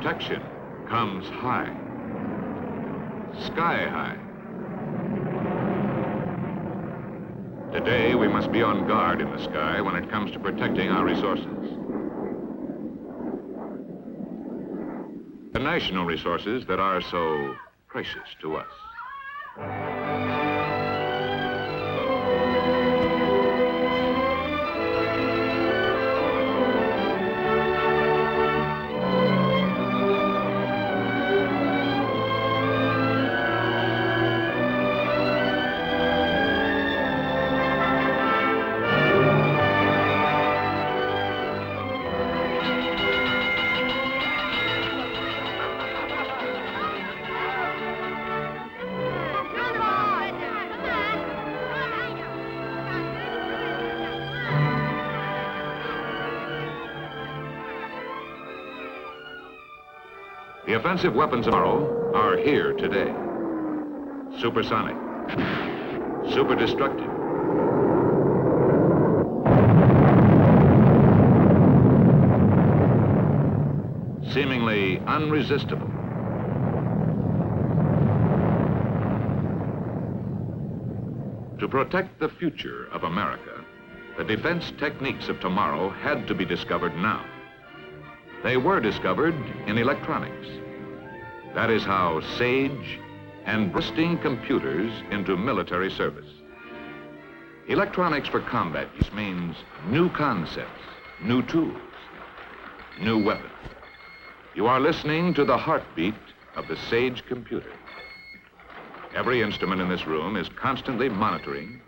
protection comes high, sky high. Today, we must be on guard in the sky when it comes to protecting our resources. The national resources that are so precious to us. The offensive weapons of tomorrow are here today. Supersonic, super destructive, seemingly unresistible. To protect the future of America, the defense techniques of tomorrow had to be discovered now. They were discovered in electronics. That is how SAGE and bursting computers into military service. Electronics for combat use means new concepts, new tools, new weapons. You are listening to the heartbeat of the SAGE computer. Every instrument in this room is constantly monitoring,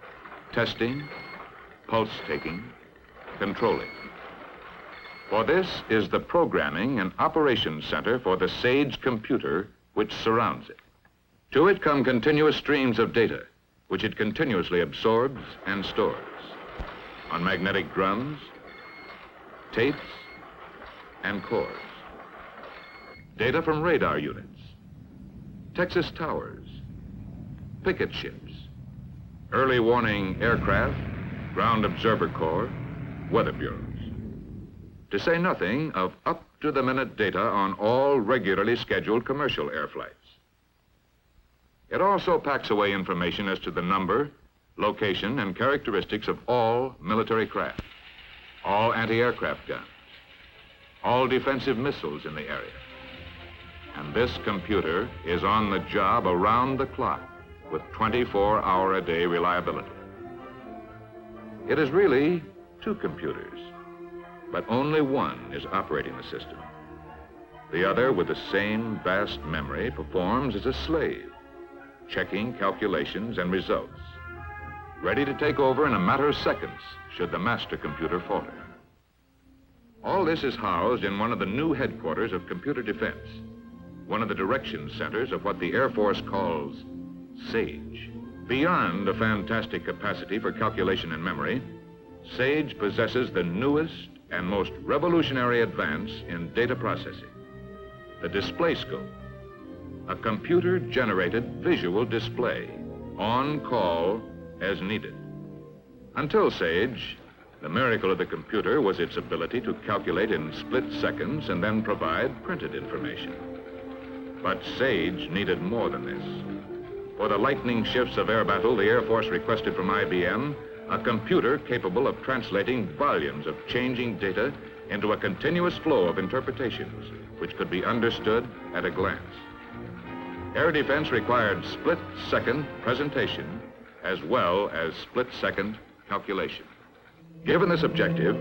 testing, pulse taking, controlling. For this is the programming and operations center for the SAGE computer which surrounds it. To it come continuous streams of data, which it continuously absorbs and stores on magnetic drums, tapes, and cores. Data from radar units, Texas towers, picket ships, early warning aircraft, ground observer corps, weather bureaus. To say nothing of up-to-the-minute data on all regularly scheduled commercial air flights. It also packs away information as to the number, location, and characteristics of all military craft, all anti-aircraft guns, all defensive missiles in the area. And this computer is on the job around the clock with 24-hour-a-day reliability. It is really two computers, but only one is operating the system. The other, with the same vast memory, performs as a slave, checking calculations and results, ready to take over in a matter of seconds should the master computer falter. All this is housed in one of the new headquarters of computer defense, one of the direction centers of what the Air Force calls SAGE. Beyond a fantastic capacity for calculation and memory, SAGE possesses the newest and most revolutionary advance in data processing, the display scope, a computer-generated visual display, on call as needed. Until SAGE, the miracle of the computer was its ability to calculate in split seconds and then provide printed information. But SAGE needed more than this. For the lightning shifts of air battle, the Air Force requested from IBM a computer capable of translating volumes of changing data into a continuous flow of interpretations which could be understood at a glance. Air defense required split-second presentation as well as split-second calculation. Given this objective,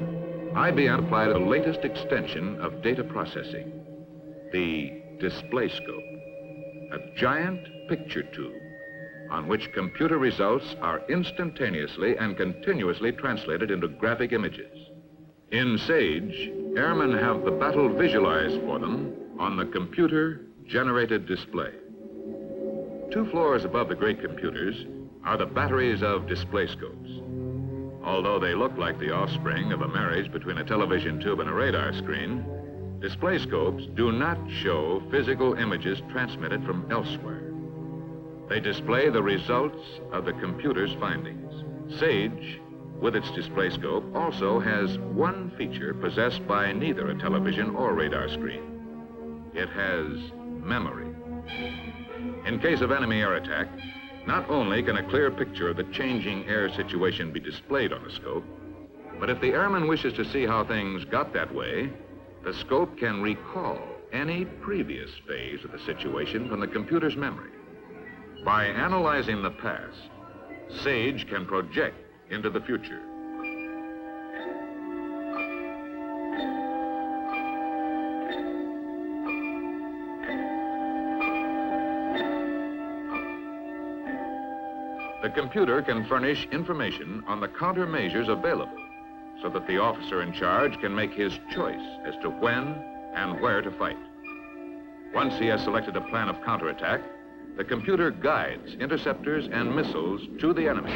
IBM applied the latest extension of data processing, the display scope, a giant picture tube on which computer results are instantaneously and continuously translated into graphic images. In SAGE, airmen have the battle visualized for them on the computer-generated display. 2 floors above the great computers are the batteries of display scopes. Although they look like the offspring of a marriage between a television tube and a radar screen, display scopes do not show physical images transmitted from elsewhere. They display the results of the computer's findings. SAGE, with its display scope, also has one feature possessed by neither a television or radar screen. It has memory. In case of enemy air attack, not only can a clear picture of the changing air situation be displayed on the scope, but if the airman wishes to see how things got that way, the scope can recall any previous phase of the situation from the computer's memory. By analyzing the past, SAGE can project into the future. The computer can furnish information on the countermeasures available so that the officer in charge can make his choice as to when and where to fight. Once he has selected a plan of counterattack, the computer guides interceptors and missiles to the enemy.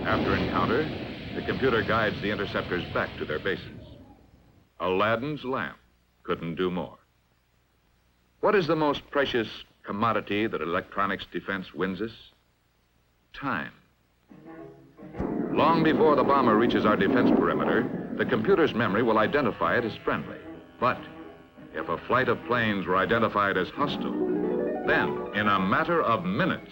After encounter, the computer guides the interceptors back to their bases. Aladdin's lamp couldn't do more. What is the most precious commodity that electronics defense wins us? Time. Long before the bomber reaches our defense perimeter, the computer's memory will identify it as friendly. But if a flight of planes were identified as hostile, then, in a matter of minutes,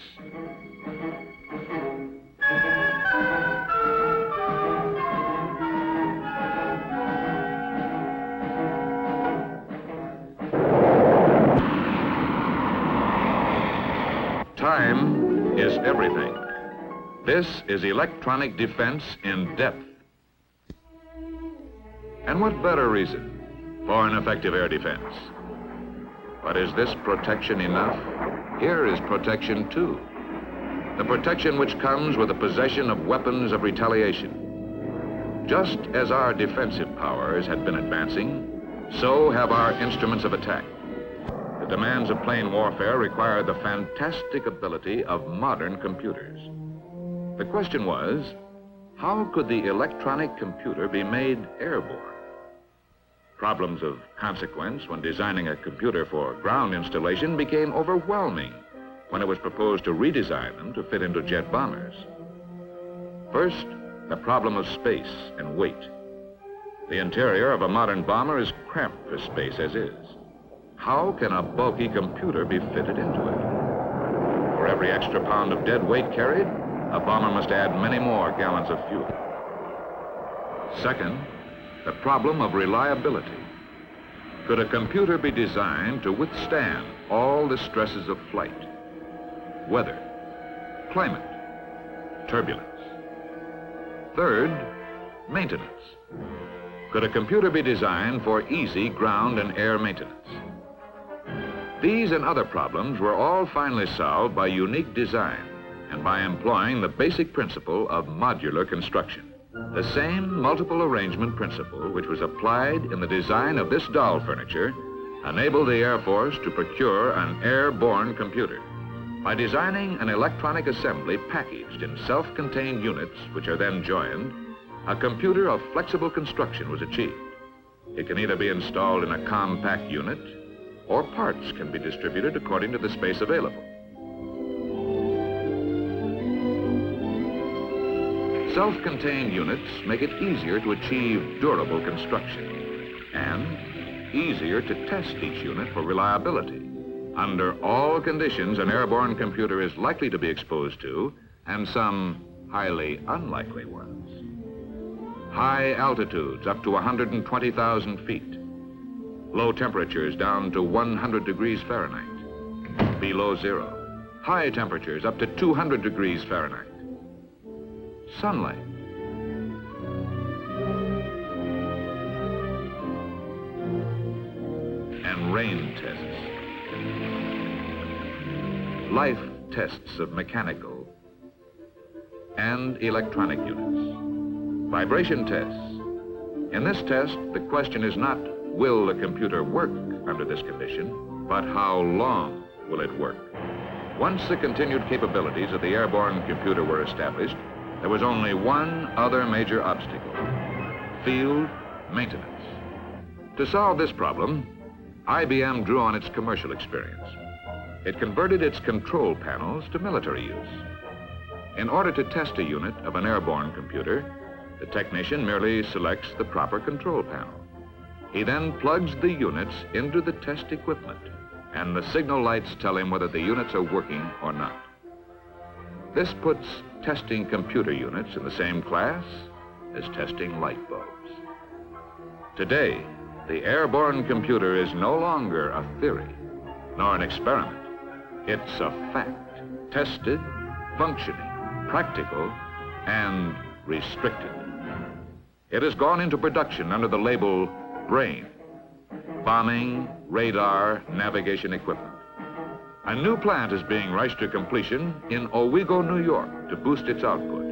time is everything. This is electronic defense in depth. And what better reason for an effective air defense? But is this protection enough? Here is protection too. The protection which comes with the possession of weapons of retaliation. Just as our defensive powers had been advancing, so have our instruments of attack. The demands of plane warfare require the fantastic ability of modern computers. The question was, how could the electronic computer be made airborne? Problems of consequence when designing a computer for ground installation became overwhelming when it was proposed to redesign them to fit into jet bombers. First, the problem of space and weight. The interior of a modern bomber is cramped for space as is. How can a bulky computer be fitted into it? For every extra pound of dead weight carried, a bomber must add many more gallons of fuel. Second, the problem of reliability. Could a computer be designed to withstand all the stresses of flight? Weather, climate, turbulence. Third, maintenance. Could a computer be designed for easy ground and air maintenance? These and other problems were all finally solved by unique design and by employing the basic principle of modular construction. The same multiple arrangement principle which was applied in the design of this doll furniture enabled the Air Force to procure an airborne computer. By designing an electronic assembly packaged in self-contained units which are then joined, a computer of flexible construction was achieved. It can either be installed in a compact unit or parts can be distributed according to the space available. Self-contained units make it easier to achieve durable construction and easier to test each unit for reliability. Under all conditions, an airborne computer is likely to be exposed to, and some highly unlikely ones. High altitudes up to 120,000 feet. Low temperatures down to 100 degrees Fahrenheit. Below zero. High temperatures up to 200 degrees Fahrenheit. Sunlight. And rain tests. Life tests of mechanical and electronic units. Vibration tests. In this test, the question is not, will the computer work under this condition, but how long will it work? Once the continued capabilities of the airborne computer were established, there was only one other major obstacle: field maintenance. To solve this problem, IBM drew on its commercial experience. It converted its control panels to military use. In order to test a unit of an airborne computer, the technician merely selects the proper control panel. He then plugs the units into the test equipment, and the signal lights tell him whether the units are working or not. This puts testing computer units in the same class as testing light bulbs. Today, the airborne computer is no longer a theory, nor an experiment. It's a fact, tested, functioning, practical, and restricted. It has gone into production under the label BRAIN, bombing, radar, navigation equipment. A new plant is being rushed to completion in Owego, New York, to boost its output.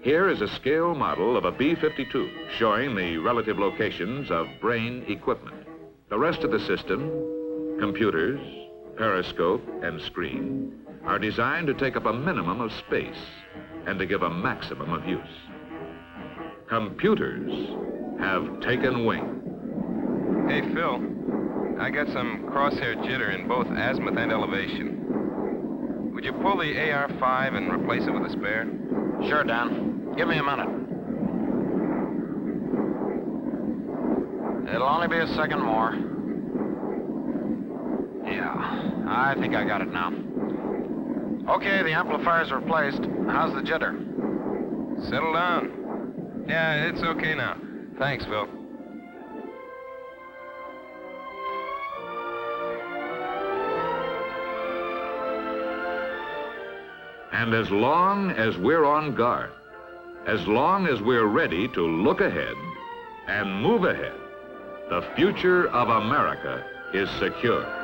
Here is a scale model of a B-52 showing the relative locations of BRAIN equipment. The rest of the system, computers, periscope, and screen, are designed to take up a minimum of space and to give a maximum of use. Computers have taken wing. Hey, Phil, I got some crosshair jitter in both azimuth and elevation. Would you pull the AR-5 and replace it with a spare? Sure, Dan. Give me a minute. It'll only be a second more. Yeah, I think I got it now. Okay, the amplifier's replaced. How's the jitter? Settle down. Yeah, it's okay now. Thanks, Phil. And as long as we're on guard, as long as we're ready to look ahead and move ahead, the future of America is secure.